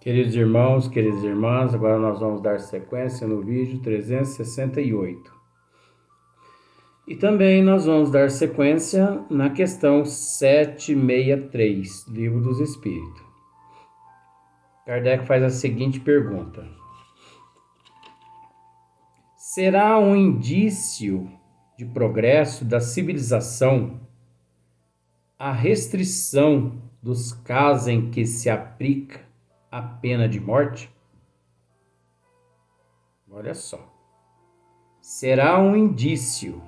Queridos irmãos, queridas irmãs, agora nós vamos dar sequência no vídeo 368. E também nós vamos dar sequência na questão 763, Livro dos Espíritos. Kardec faz a seguinte pergunta: será um indício de progresso da civilização a restrição dos casos em que se aplica a pena de morte? Olha só. Será um indício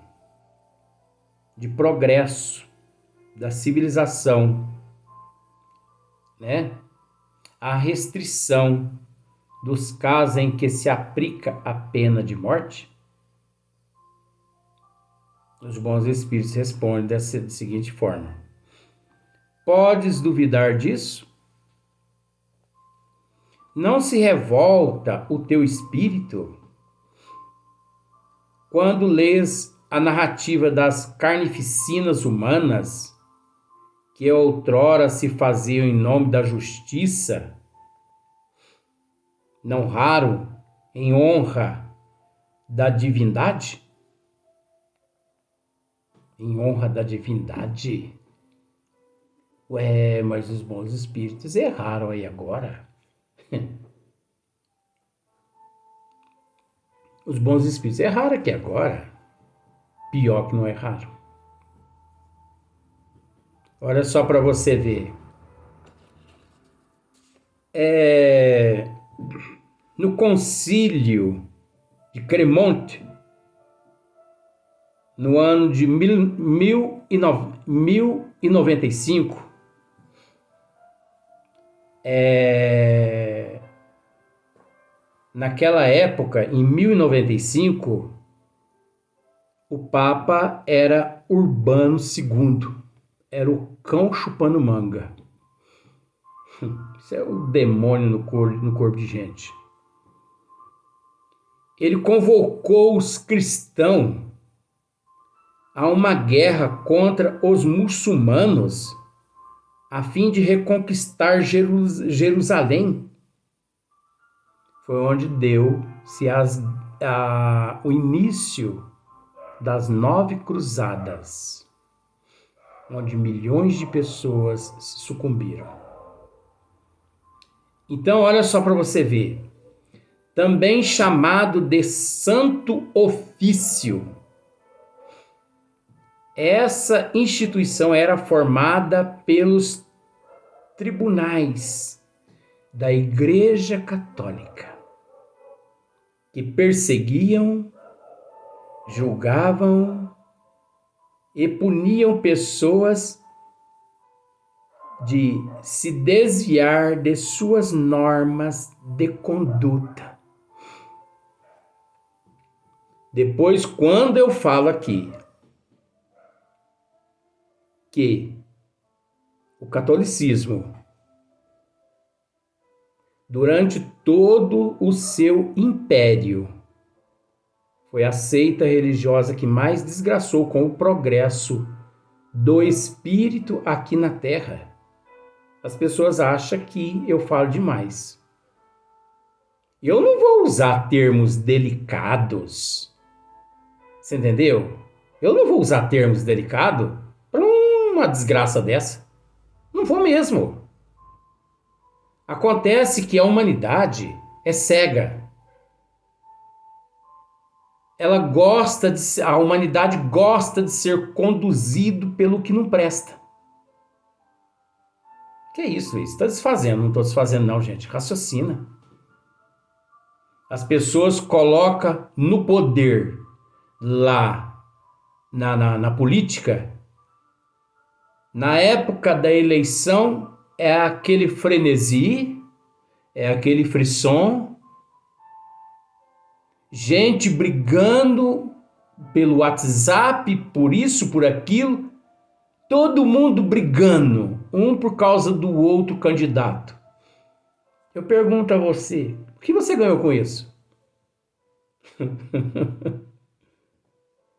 de progresso da civilização, né? A restrição dos casos em que se aplica a pena de morte? Os bons espíritos respondem da seguinte forma: podes duvidar disso? Não se revolta o teu espírito quando lês a narrativa das carnificinas humanas que outrora se faziam em nome da justiça, não raro em honra da divindade? Em honra da divindade? Ué, mas os bons espíritos erraram aí agora. Os bons espíritos erraram aqui agora. Pior que não erraram. Olha só para você ver. No concílio de Cremonte, no ano de 1095, naquela época, em 1095, o Papa era Urbano II. Era o cão chupando manga. Isso é o demônio no corpo de gente. Ele convocou os cristãos a uma guerra contra os muçulmanos a fim de reconquistar Jerusalém. Foi onde deu-se o início das 9 cruzadas, onde milhões de pessoas se sucumbiram. Então, olha só para você ver. Também chamado de Santo Ofício. Essa instituição era formada pelos tribunais da Igreja Católica, que perseguiam, julgavam e puniam pessoas de se desviar de suas normas de conduta. Depois, quando eu falo aqui que o catolicismo, durante todo o seu império, foi a seita religiosa que mais desgraçou com o progresso do espírito aqui na Terra. As pessoas acham que eu falo demais. Eu não vou usar termos delicados. Você entendeu? Eu não vou usar termos delicados para uma desgraça dessa. Não vou mesmo. Acontece que a humanidade é cega. A humanidade gosta de ser conduzido pelo que não presta. Que é isso, Luiz? Está desfazendo. Não estou desfazendo não, gente. Raciocina. As pessoas colocam no poder, lá na política, na época da eleição, é aquele frenesi, é aquele frisson, gente brigando pelo WhatsApp, por isso, por aquilo, todo mundo brigando, um por causa do outro candidato. Eu pergunto a você, o que você ganhou com isso?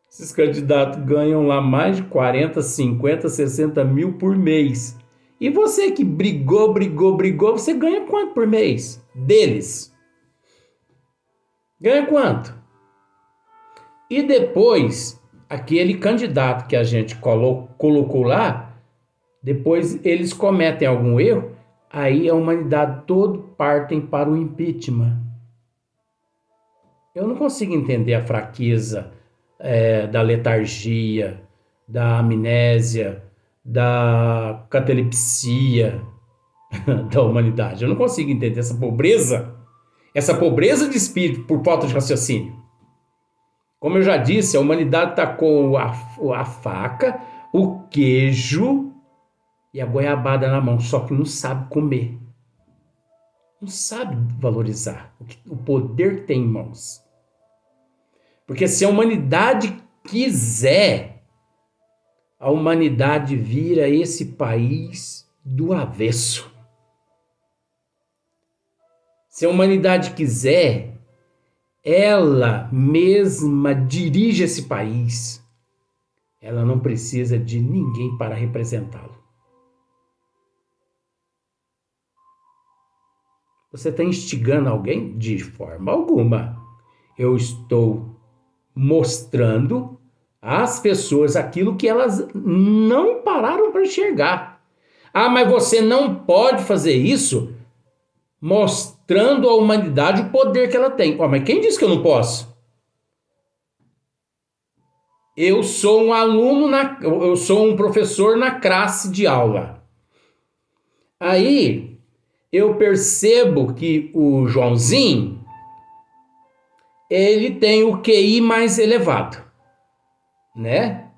Esses candidatos ganham lá mais de 40, 50, 60 mil por mês. E você que brigou, você ganha quanto por mês? Deles. Ganha quanto? E depois, aquele candidato que a gente colocou lá, depois eles cometem algum erro, aí a humanidade toda partem para o impeachment. Eu não consigo entender a fraqueza da letargia, da amnésia, da catalepsia da humanidade. Eu não consigo entender essa pobreza de espírito por falta de raciocínio. Como eu já disse, a humanidade está com a faca, o queijo e a goiabada na mão, só que não sabe comer. Não sabe valorizar o poder que tem em mãos. Porque se a humanidade quiser, a humanidade vira esse país do avesso. Se a humanidade quiser, ela mesma dirige esse país. Ela não precisa de ninguém para representá-lo. Você está instigando alguém? De forma alguma. Eu estou mostrando às pessoas aquilo que elas não pararam para enxergar. Ah, mas você não pode fazer isso mostrando à humanidade o poder que ela tem. Oh, mas quem disse que eu não posso? Eu sou um aluno, eu sou um professor na classe de aula. Aí eu percebo que o Joãozinho, ele tem o QI mais elevado, né?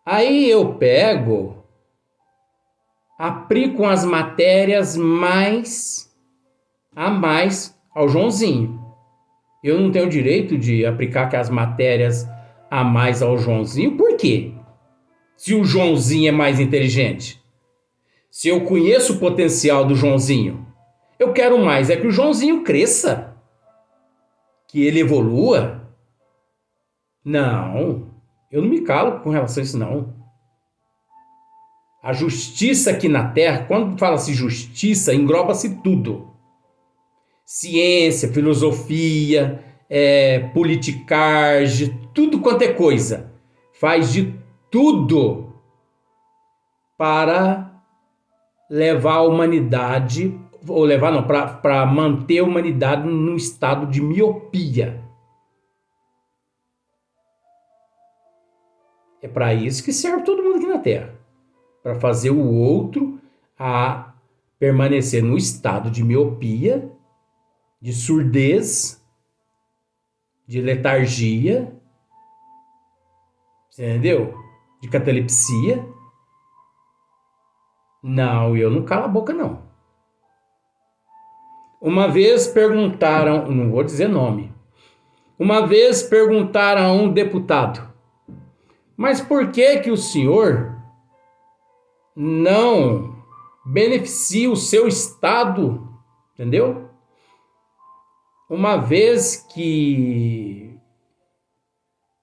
Aí eu pego, aplico as matérias mais ao Joãozinho. Eu não tenho o direito de aplicar as matérias a mais ao Joãozinho, por quê? Se o Joãozinho é mais inteligente, se eu conheço o potencial do Joãozinho, eu quero mais é que o Joãozinho cresça, que ele evolua. Não, eu não me calo com relação a isso, não. A justiça aqui na Terra, quando fala-se justiça, engloba-se tudo. Ciência, filosofia, politicagem, tudo quanto é coisa. Faz de tudo para levar a humanidade, ou levar não, para manter a humanidade num estado de miopia. É para isso que serve todo mundo aqui na Terra. Para fazer o outro a permanecer no estado de miopia, de surdez, de letargia, entendeu? De catalepsia. Não, eu não calo a boca, não. Uma vez perguntaram, não vou dizer nome, uma vez perguntaram a um deputado, mas por que o senhor não beneficia o seu estado, entendeu? Uma vez que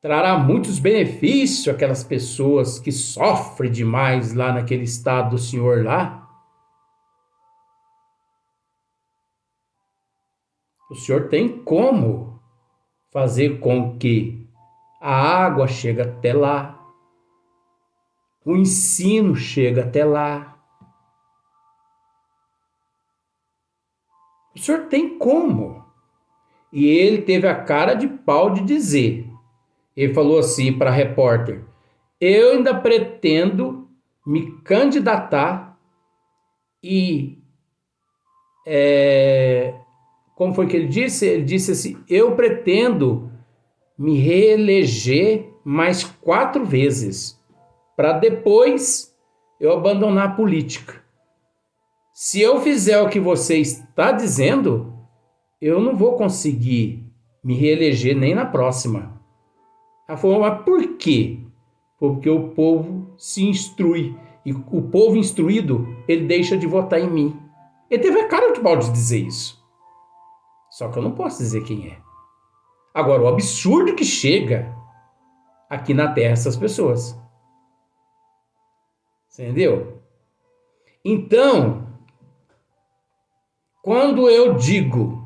trará muitos benefícios àquelas pessoas que sofrem demais lá naquele estado do senhor lá. O senhor tem como fazer com que a água chegue até lá, o ensino chegue até lá. O senhor tem como. E ele teve a cara de pau de dizer. Ele falou assim para a repórter: eu ainda pretendo me candidatar e... como foi que ele disse? Ele disse assim: eu pretendo me reeleger mais 4 vezes, para depois eu abandonar a política. Se eu fizer o que você está dizendo, eu não vou conseguir me reeleger nem na próxima. Ela falou: mas por quê? Porque o povo se instrui. E o povo instruído, ele deixa de votar em mim. Ele teve a cara de pau de dizer isso. Só que eu não posso dizer quem é. Agora, o absurdo que chega aqui na Terra essas pessoas. Você entendeu? Então, quando eu digo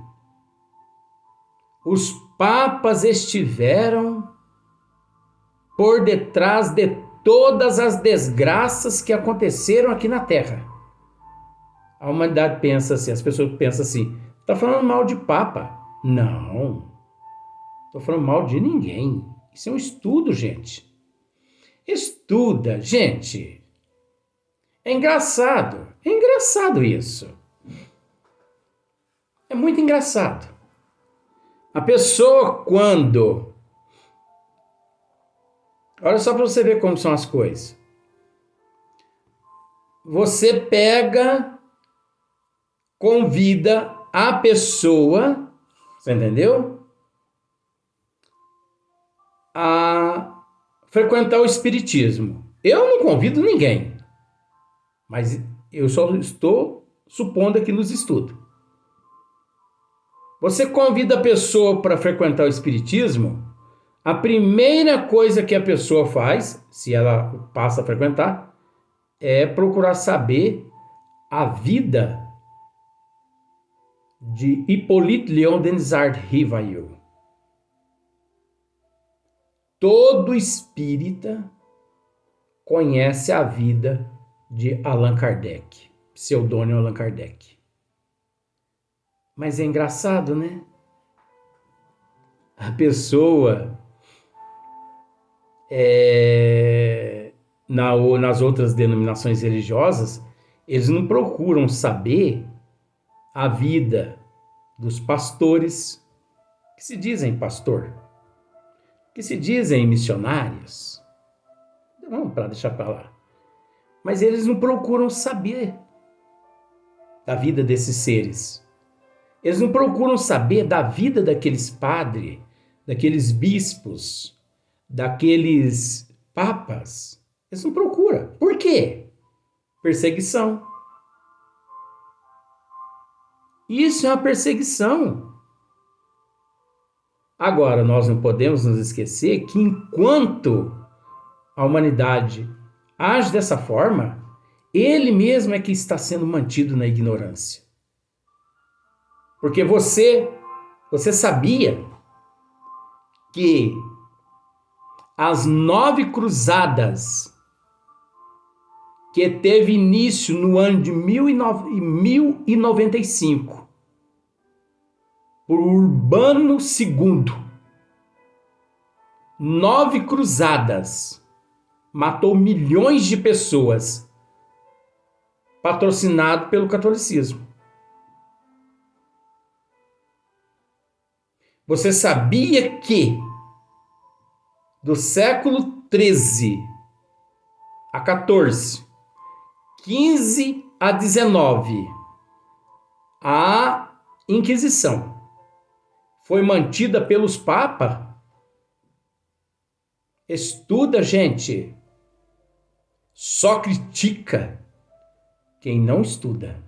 os papas estiveram por detrás de todas as desgraças que aconteceram aqui na Terra. A humanidade pensa assim, as pessoas pensam assim, está falando mal de papa? Não, estou falando mal de ninguém. Isso é um estudo, gente. Estuda, gente. É engraçado isso. É muito engraçado. A pessoa quando... Olha só para você ver como são as coisas. Você pega, convida a pessoa, você entendeu? A frequentar o espiritismo. Eu não convido ninguém, mas eu só estou supondo aqui nos estudos. Você convida a pessoa para frequentar o espiritismo, a primeira coisa que a pessoa faz, se ela passa a frequentar, é procurar saber a vida de Hippolyte Léon Denisard Rivail. Todo espírita conhece a vida de Allan Kardec, pseudônimo Allan Kardec. Mas é engraçado, né? A pessoa nas outras denominações religiosas, eles não procuram saber a vida dos pastores, que se dizem pastor, que se dizem missionários. Vamos para deixar para lá. Mas eles não procuram saber da vida desses seres. Eles não procuram saber da vida daqueles padres, daqueles bispos, daqueles papas. Eles não procuram. Por quê? Perseguição. Isso é uma perseguição. Agora, nós não podemos nos esquecer que enquanto a humanidade age dessa forma, ele mesmo é que está sendo mantido na ignorância. Porque você sabia que as 9 cruzadas que teve início no ano de 1095 por Urbano II, 9 cruzadas, matou milhões de pessoas, patrocinado pelo catolicismo. Você sabia que do século 13 a 14, 15 a 19, a Inquisição foi mantida pelos papas? Estuda, gente. Só critica quem não estuda.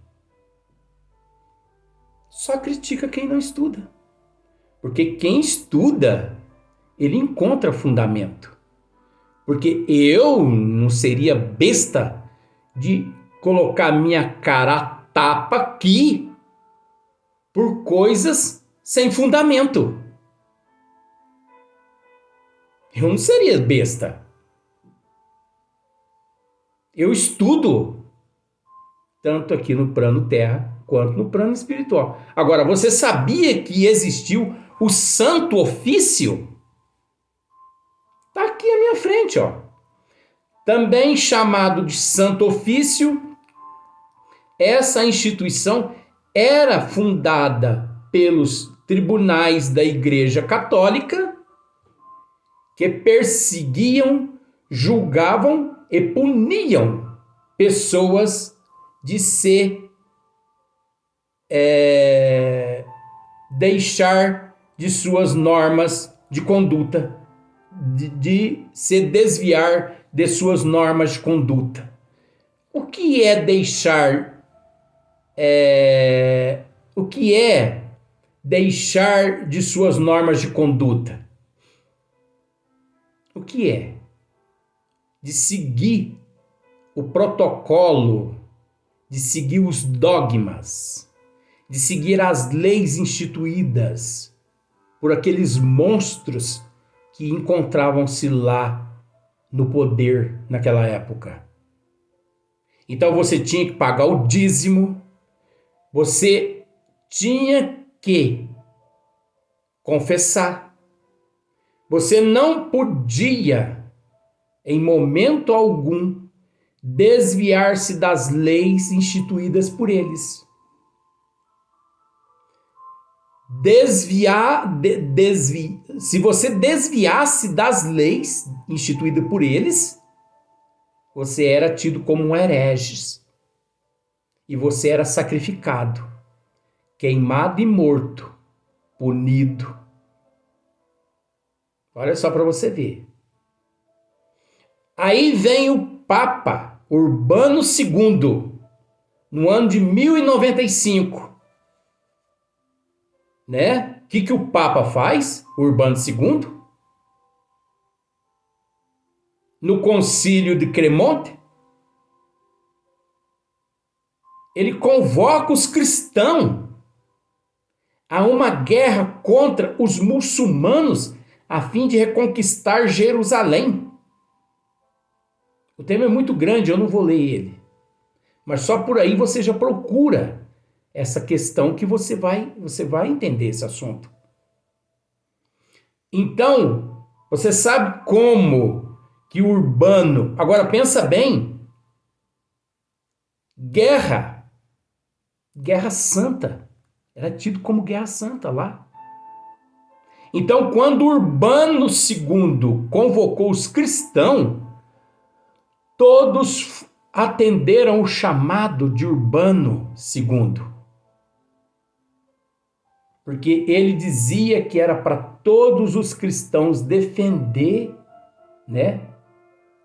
Só critica quem não estuda. Porque quem estuda, ele encontra fundamento. Porque eu não seria besta de colocar minha cara a tapa aqui por coisas sem fundamento. Eu não seria besta. Eu estudo tanto aqui no plano terra quanto no plano espiritual. Agora, você sabia que existiu o Santo Ofício? Está aqui à minha frente, ó. Também chamado de Santo Ofício, essa instituição era fundada pelos tribunais da Igreja Católica, que perseguiam, julgavam e puniam pessoas de se deixar de suas normas de conduta, de se desviar de suas normas de conduta. O que é deixar? O que é deixar de suas normas de conduta? O que é? De seguir o protocolo, de seguir os dogmas, de seguir as leis instituídas por aqueles monstros que encontravam-se lá no poder naquela época. Então você tinha que pagar o dízimo, você tinha que confessar, você não podia, em momento algum, desviar-se das leis instituídas por eles. Se você desviasse das leis instituídas por eles, você era tido como um herege. E você era sacrificado, queimado e morto, punido. Olha só para você ver. Aí vem o Papa Urbano II, no ano de 1095. Né? O que o Papa faz, Urbano II? No concílio de Cremonte, ele convoca os cristãos a uma guerra contra os muçulmanos a fim de reconquistar Jerusalém. O tema é muito grande, eu não vou ler ele. Mas só por aí você já procura essa questão que você vai entender esse assunto. Então, você sabe como que o Urbano... Agora, pensa bem. Guerra Santa. Era tido como Guerra Santa lá. Então, quando Urbano II convocou os cristãos, todos atenderam o chamado de Urbano II. Porque ele dizia que era para todos os cristãos defender, né,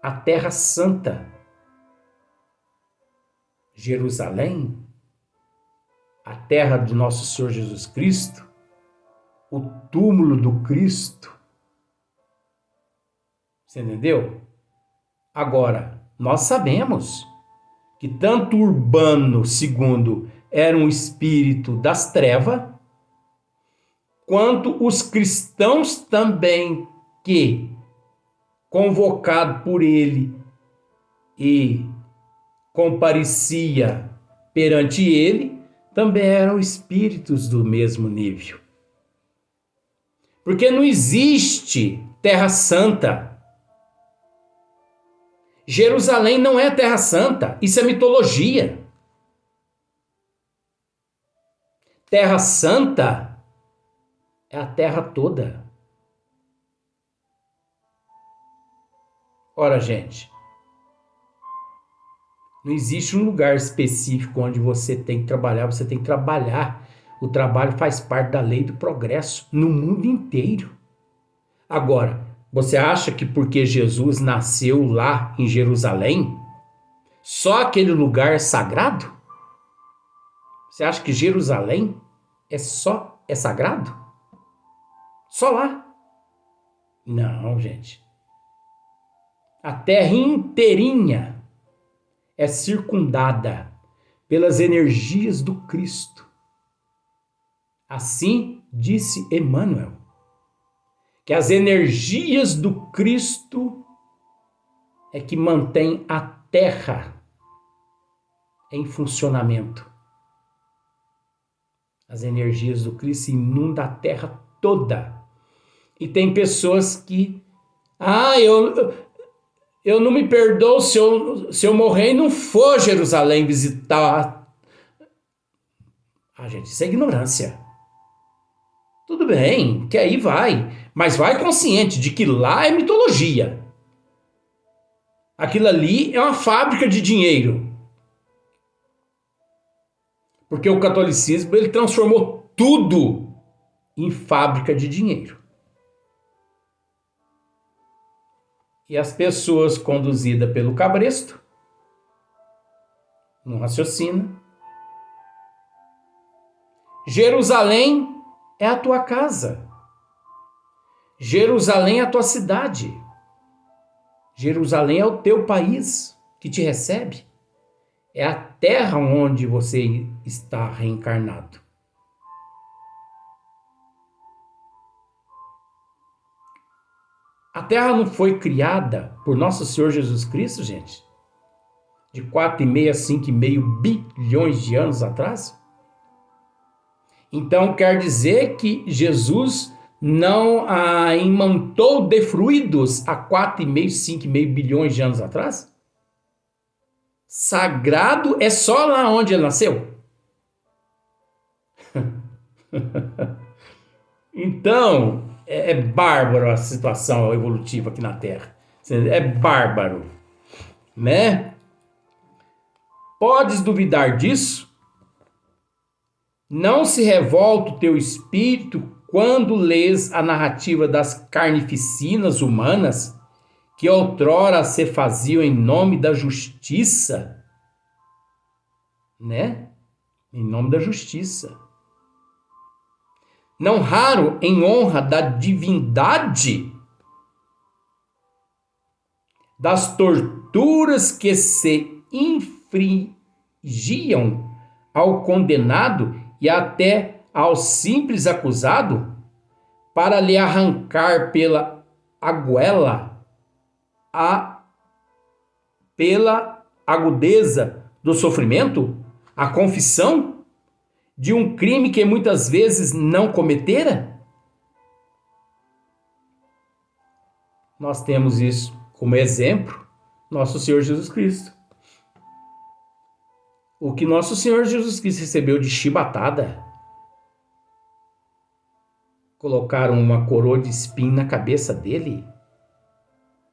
a Terra Santa. Jerusalém, a terra de nosso Senhor Jesus Cristo, o túmulo do Cristo. Você entendeu? Agora, nós sabemos que tanto Urbano II era um espírito das trevas, quanto os cristãos também que, convocado por ele e comparecia perante ele, também eram espíritos do mesmo nível. Porque não existe Terra Santa. Jerusalém não é Terra Santa, isso é mitologia. Terra Santa é a terra toda. Ora, gente, não existe um lugar específico onde você tem que trabalhar, você tem que trabalhar. O trabalho faz parte da lei do progresso no mundo inteiro. Agora, você acha que porque Jesus nasceu lá em Jerusalém, só aquele lugar é sagrado? Você acha que Jerusalém é sagrado? Só lá? Não, gente. A terra inteirinha é circundada pelas energias do Cristo. Assim disse Emmanuel, que as energias do Cristo é que mantém a terra em funcionamento. As energias do Cristo inundam a terra toda. E tem pessoas que... eu não me perdoo se eu morrer e não for Jerusalém visitar. Gente, isso é ignorância. Tudo bem, que aí vai. Mas vai consciente de que lá é mitologia. Aquilo ali é uma fábrica de dinheiro. Porque o catolicismo, ele transformou tudo em fábrica de dinheiro. E as pessoas conduzidas pelo cabresto não raciocinam. Jerusalém é a tua casa. Jerusalém é a tua cidade. Jerusalém é o teu país que te recebe. É a terra onde você está reencarnado. A terra não foi criada por nosso Senhor Jesus Cristo, gente? De 4,5 a 5,5 bilhões de anos atrás? Então quer dizer que Jesus não a imantou de fluidos há 4,5, 5,5 bilhões de anos atrás? Sagrado é só lá onde ele nasceu? Então, é bárbaro a situação evolutiva aqui na Terra. É bárbaro, né? Podes duvidar disso? Não se revolta o teu espírito quando lês a narrativa das carnificinas humanas que outrora se faziam em nome da justiça, né? Em nome da justiça. Não raro em honra da divindade, das torturas que se infligiam ao condenado e até ao simples acusado, para lhe arrancar pela aguela, pela agudeza do sofrimento, a confissão de um crime que muitas vezes não cometera? Nós temos isso como exemplo, nosso Senhor Jesus Cristo. O que nosso Senhor Jesus Cristo recebeu de chibatada, colocaram uma coroa de espinho na cabeça dele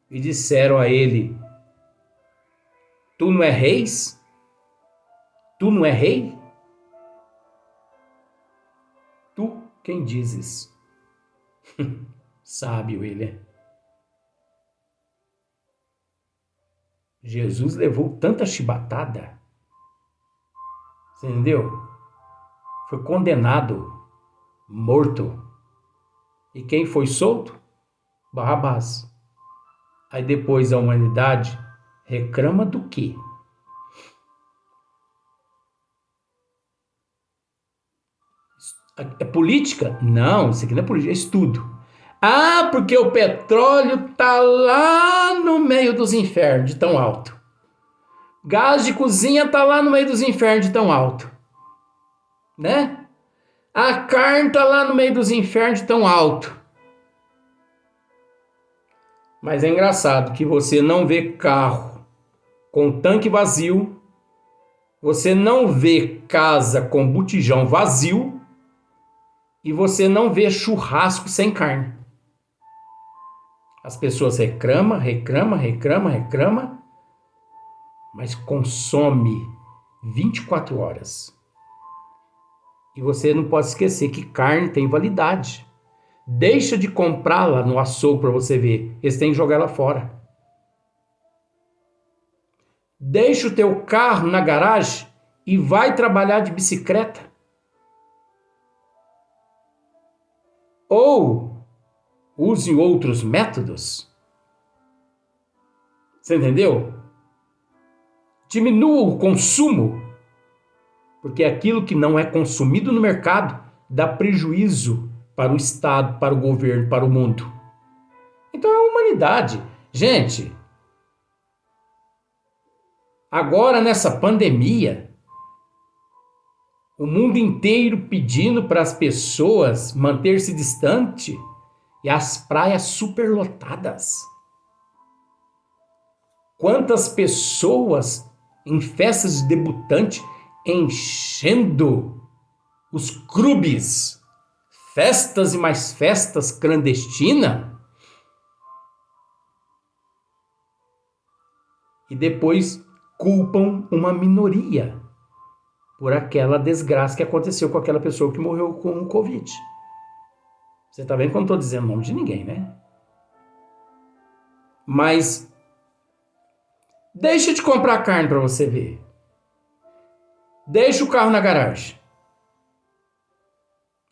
e disseram a ele: tu não é reis? Tu não é rei? Tu quem dizes? Sábio ele é. Jesus levou tanta chibatada, você entendeu? Foi condenado, morto. E quem foi solto? Barrabás. Aí depois a humanidade reclama do quê? É política? Não, isso aqui não é política, é estudo. Ah, porque o petróleo tá lá no meio dos infernos de tão alto. Gás de cozinha tá lá no meio dos infernos de tão alto. Né? A carne tá lá no meio dos infernos de tão alto. Mas é engraçado que você não vê carro com tanque vazio, você não vê casa com botijão vazio e você não vê churrasco sem carne. As pessoas reclamam, mas consome 24 horas. E você não pode esquecer que carne tem validade. Deixa de comprá-la no açougue para você ver. Eles têm que jogar ela fora. Deixa o teu carro na garagem e vai trabalhar de bicicleta. Ou use outros métodos. Você entendeu? Diminua o consumo, porque aquilo que não é consumido no mercado dá prejuízo para o Estado, para o governo, para o mundo. Então é a humanidade. Gente, agora nessa pandemia, o mundo inteiro pedindo para as pessoas manter-se distante e as praias superlotadas. Quantas pessoas em festas de debutante enchendo os clubes, festas e mais festas clandestinas, e depois culpam uma minoria por aquela desgraça que aconteceu com aquela pessoa que morreu com o Covid. Você está vendo que eu não estou dizendo o nome de ninguém, né? Mas deixa de comprar carne para você ver. Deixa o carro na garagem.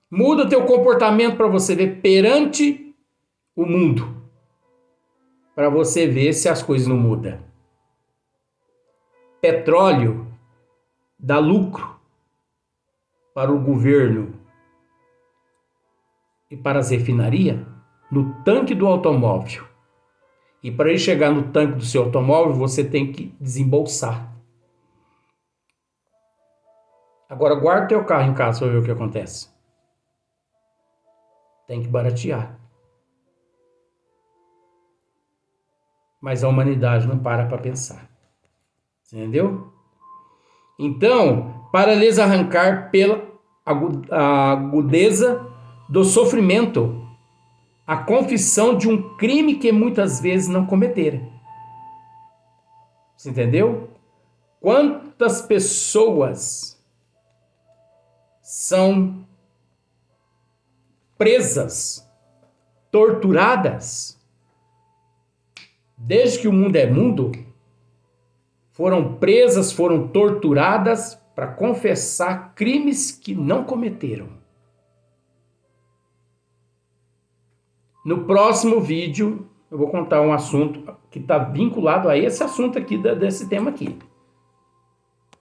Muda teu comportamento para você ver perante o mundo. Para você ver se as coisas não mudam. Petróleo dá lucro para o governo e para as refinarias no tanque do automóvel. E para ele chegar no tanque do seu automóvel, você tem que desembolsar. Agora guarda o teu carro em casa para ver o que acontece. Tem que baratear. Mas a humanidade não para pensar. Entendeu? Então, para lhes arrancar pela agudeza do sofrimento, a confissão de um crime que muitas vezes não cometeram. Você entendeu? Quantas pessoas são presas, torturadas, desde que o mundo é mundo, foram presas, foram torturadas para confessar crimes que não cometeram. No próximo vídeo, eu vou contar um assunto que está vinculado a esse assunto aqui, desse tema aqui.